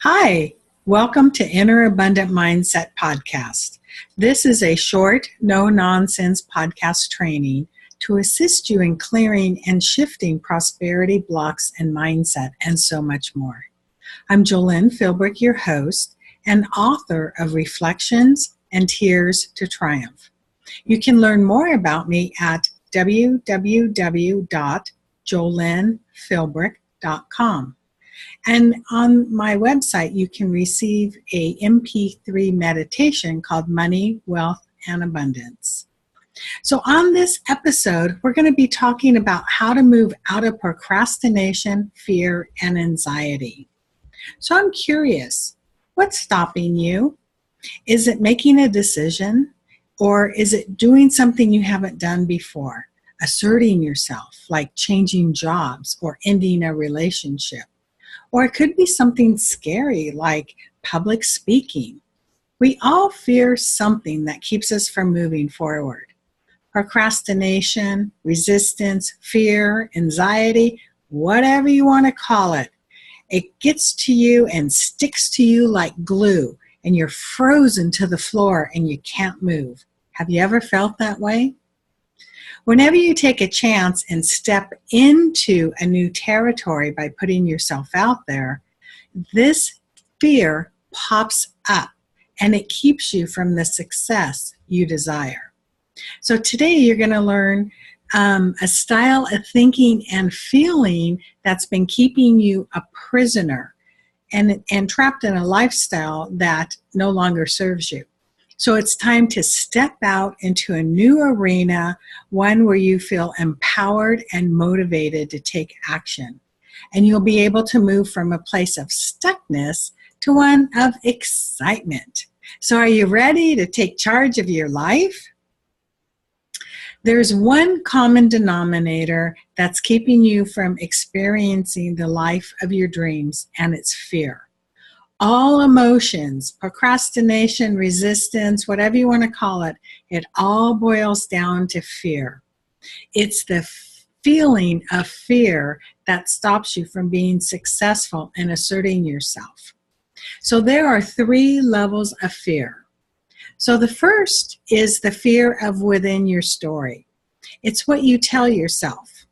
Hi, welcome to Inner Abundant Mindset Podcast. This is a short, no-nonsense podcast training to assist you in clearing and shifting prosperity blocks and mindset and so much more. I'm Jolynn Philbrick, your host and author of Reflections and Tears to Triumph. You can learn more about me at www.jolynnphilbrick.com. And on my website, you can receive a MP3 meditation called Money, Wealth, and Abundance. So on this episode, we're going to be talking about how to move out of procrastination, fear, and anxiety. So I'm curious, what's stopping you? Is it making a decision? Or is it doing something you haven't done before? Asserting yourself, like changing jobs or ending a relationship. Or it could be something scary like public speaking. We all fear something that keeps us from moving forward. Procrastination, resistance, fear, anxiety, whatever you want to call it. It gets to you and sticks to you like glue, and you're frozen to the floor and you can't move. Have you ever felt that way? Whenever you take a chance and step into a new territory by putting yourself out there, this fear pops up and it keeps you from the success you desire. So today you're going to learn a style of thinking and feeling that's been keeping you a prisoner and trapped in a lifestyle that no longer serves you. So it's time to step out into a new arena, one where you feel empowered and motivated to take action. And you'll be able to move from a place of stuckness to one of excitement. So are you ready to take charge of your life? There's one common denominator that's keeping you from experiencing the life of your dreams, and it's fear. All emotions, procrastination, resistance, whatever you want to call it, it all boils down to fear. It's the feeling of fear that stops you from being successful and asserting yourself. So there are 3 levels of fear. So the first is the fear of within your story. It's what you tell yourself.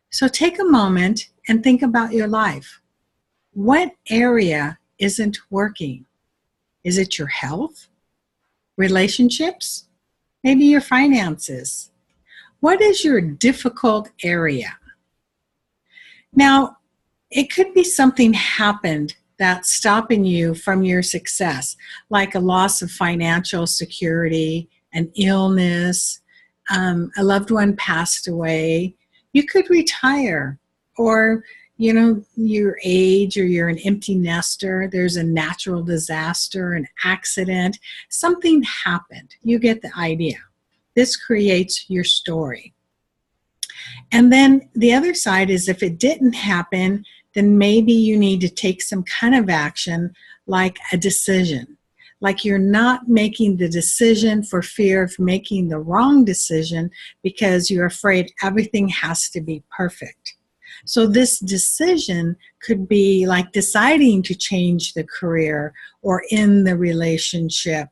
So take a moment and think about your life. What area isn't working? Is it your health? Relationships? Maybe your finances? What is your difficult area? Now, it could be something happened that's stopping you from your success, like a loss of financial security, an illness, a loved one passed away. You could retire, or your age, or you're an empty nester, there's a natural disaster, an accident, something happened. You get the idea. This creates your story. And then the other side is if it didn't happen, then maybe you need to take some kind of action, like a decision. Like you're not making the decision for fear of making the wrong decision because you're afraid everything has to be perfect. So this decision could be like deciding to change the career or end the relationship,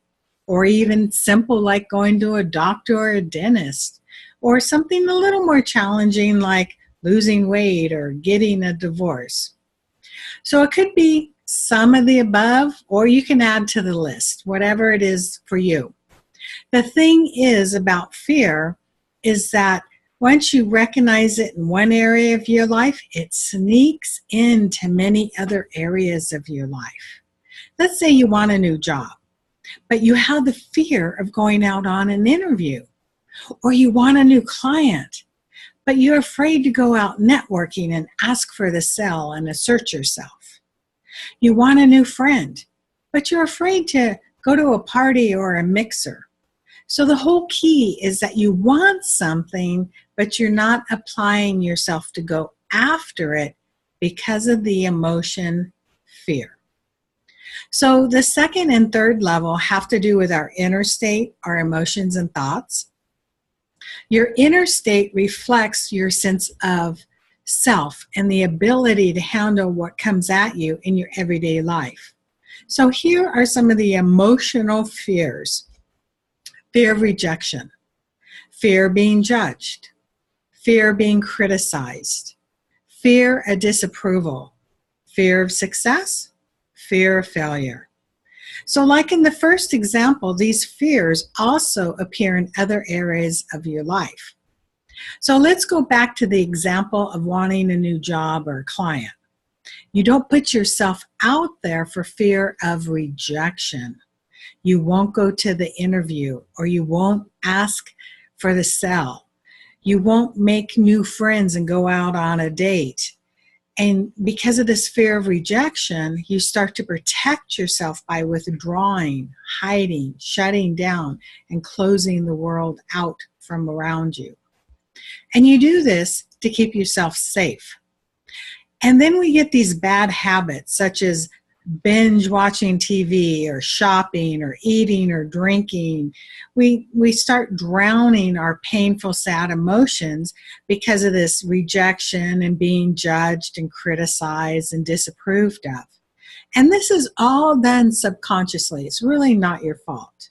or even simple like going to a doctor or a dentist, or something a little more challenging like losing weight or getting a divorce. So it could be some of the above, or you can add to the list, whatever it is for you. The thing is about fear is that once you recognize it in one area of your life, it sneaks into many other areas of your life. Let's say you want a new job, but you have the fear of going out on an interview. Or you want a new client, but you're afraid to go out networking and ask for the sale and assert yourself. You want a new friend, but you're afraid to go to a party or a mixer. So the whole key is that you want something, but you're not applying yourself to go after it because of the emotion fear. So the second and third level have to do with our inner state, our emotions and thoughts. Your inner state reflects your sense of self and the ability to handle what comes at you in your everyday life. So here are some of the emotional fears. Fear of rejection, fear of being judged, fear of being criticized, fear of disapproval, fear of success, fear of failure. So like in the first example, these fears also appear in other areas of your life. So let's go back to the example of wanting a new job or a client. You don't put yourself out there for fear of rejection. You won't go to the interview, or you won't ask for the sell. You won't make new friends and go out on a date. And because of this fear of rejection, you start to protect yourself by withdrawing, hiding, shutting down, and closing the world out from around you. And you do this to keep yourself safe. And then we get these bad habits, such as binge watching TV or shopping or eating or drinking. We start drowning our painful, sad emotions because of this rejection and being judged and criticized and disapproved of. And this is all done subconsciously. It's really not your fault.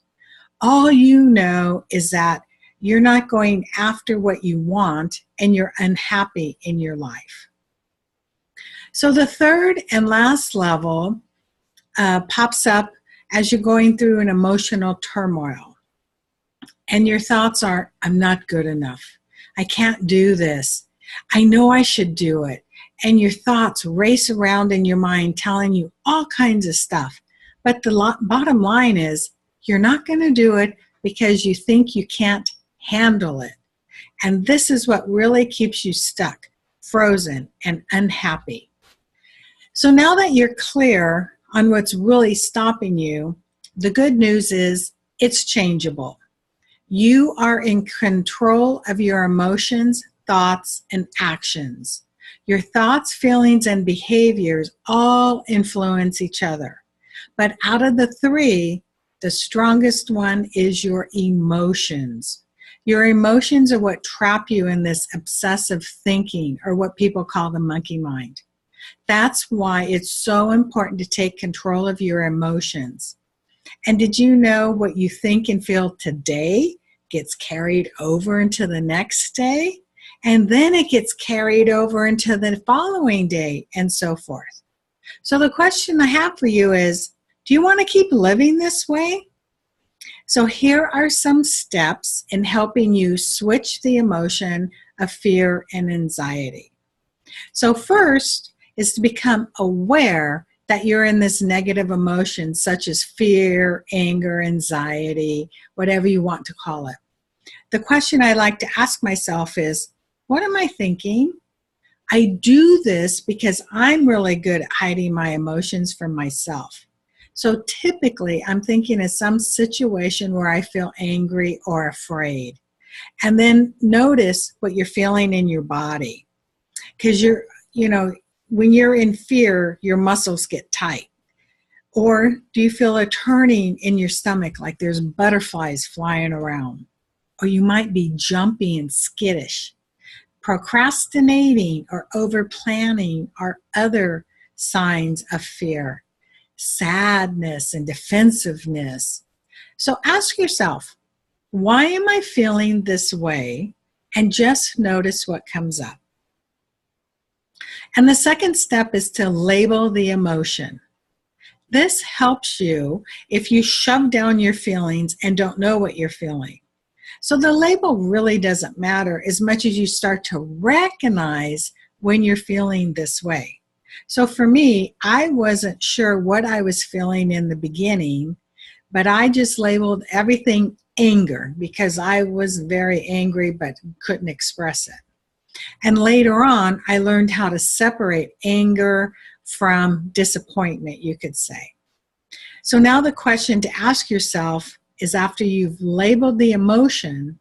All you know is that you're not going after what you want and you're unhappy in your life. So the third and last level pops up as you're going through an emotional turmoil. And your thoughts are, I'm not good enough. I can't do this. I know I should do it. And your thoughts race around in your mind telling you all kinds of stuff. But the bottom line is, you're not going to do it because you think you can't handle it. And this is what really keeps you stuck, frozen, and unhappy. So now that you're clear on what's really stopping you, the good news is it's changeable. You are in control of your emotions, thoughts, and actions. Your thoughts, feelings, and behaviors all influence each other. But out of the three, the strongest one is your emotions. Your emotions are what trap you in this obsessive thinking, or what people call the monkey mind. That's why it's so important to take control of your emotions. And did you know what you think and feel today gets carried over into the next day? And then it gets carried over into the following day, and so forth. So the question I have for you is, do you want to keep living this way? So here are some steps in helping you switch the emotion of fear and anxiety. So first is to become aware that you're in this negative emotion, such as fear, anger, anxiety, whatever you want to call it. The question I like to ask myself is, what am I thinking? I do this because I'm really good at hiding my emotions from myself. So typically, I'm thinking of some situation where I feel angry or afraid. And then notice what you're feeling in your body. Because when you're in fear, your muscles get tight. Or do you feel a turning in your stomach, like there's butterflies flying around? Or you might be jumpy and skittish. Procrastinating or over-planning are other signs of fear. Sadness and defensiveness. So ask yourself, why am I feeling this way? And just notice what comes up. And the second step is to label the emotion. This helps you if you shove down your feelings and don't know what you're feeling. So the label really doesn't matter as much as you start to recognize when you're feeling this way. So for me, I wasn't sure what I was feeling in the beginning, but I just labeled everything anger because I was very angry but couldn't express it. And later on, I learned how to separate anger from disappointment, you could say. So now the question to ask yourself is, after you've labeled the emotion,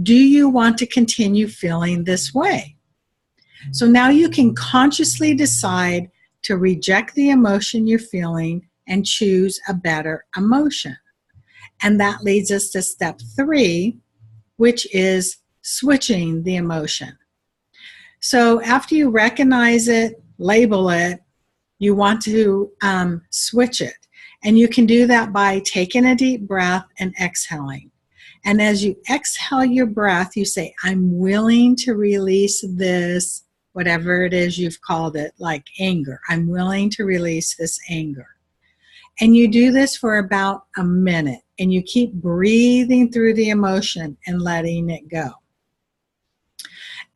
do you want to continue feeling this way? So now you can consciously decide to reject the emotion you're feeling and choose a better emotion. And that leads us to step 3, which is switching the emotion. So after you recognize it, label it, you want to switch it. And you can do that by taking a deep breath and exhaling. And as you exhale your breath, you say, I'm willing to release this, whatever it is you've called it, like anger. I'm willing to release this anger. And you do this for about a minute, and you keep breathing through the emotion and letting it go.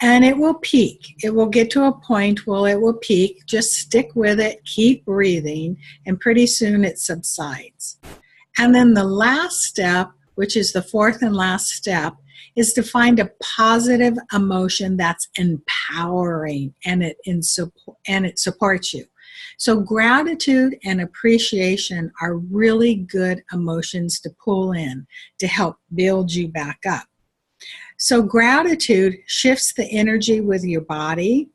And it will peak. It will get to a point where it will peak. Just stick with it, keep breathing, and pretty soon it subsides. And then the last step, which is the fourth and last step, is to find a positive emotion that's empowering and it supports you. So gratitude and appreciation are really good emotions to pull in to help build you back up. So gratitude shifts the energy with your body,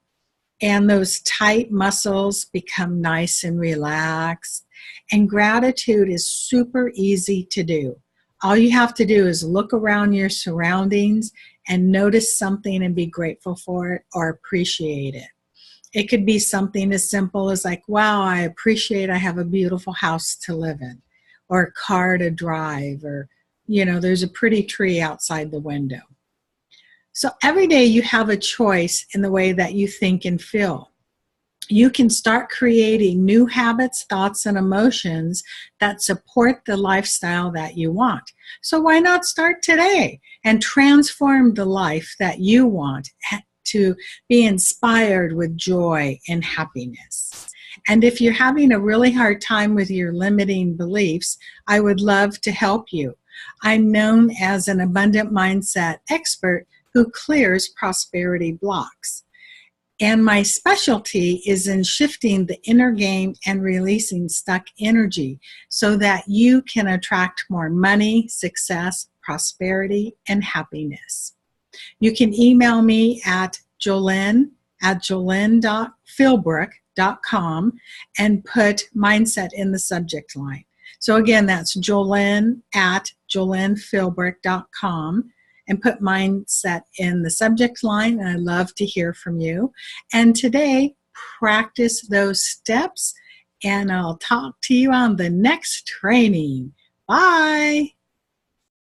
and those tight muscles become nice and relaxed. And gratitude is super easy to do. All you have to do is look around your surroundings and notice something and be grateful for it or appreciate it. It could be something as simple as like, wow, I appreciate I have a beautiful house to live in, or a car to drive, or, there's a pretty tree outside the window. So every day you have a choice in the way that you think and feel. You can start creating new habits, thoughts, and emotions that support the lifestyle that you want. So why not start today and transform the life that you want to be inspired with joy and happiness? And if you're having a really hard time with your limiting beliefs, I would love to help you. I'm known as an abundant mindset expert who clears prosperity blocks. And my specialty is in shifting the inner game and releasing stuck energy so that you can attract more money, success, prosperity, and happiness. You can email me at jolene@jolene.philbrook.com and put mindset in the subject line. So again, that's jolene@jolenephilbrook.com. and put mindset in the subject line, and I love to hear from you. And today, practice those steps, and I'll talk to you on the next training. Bye.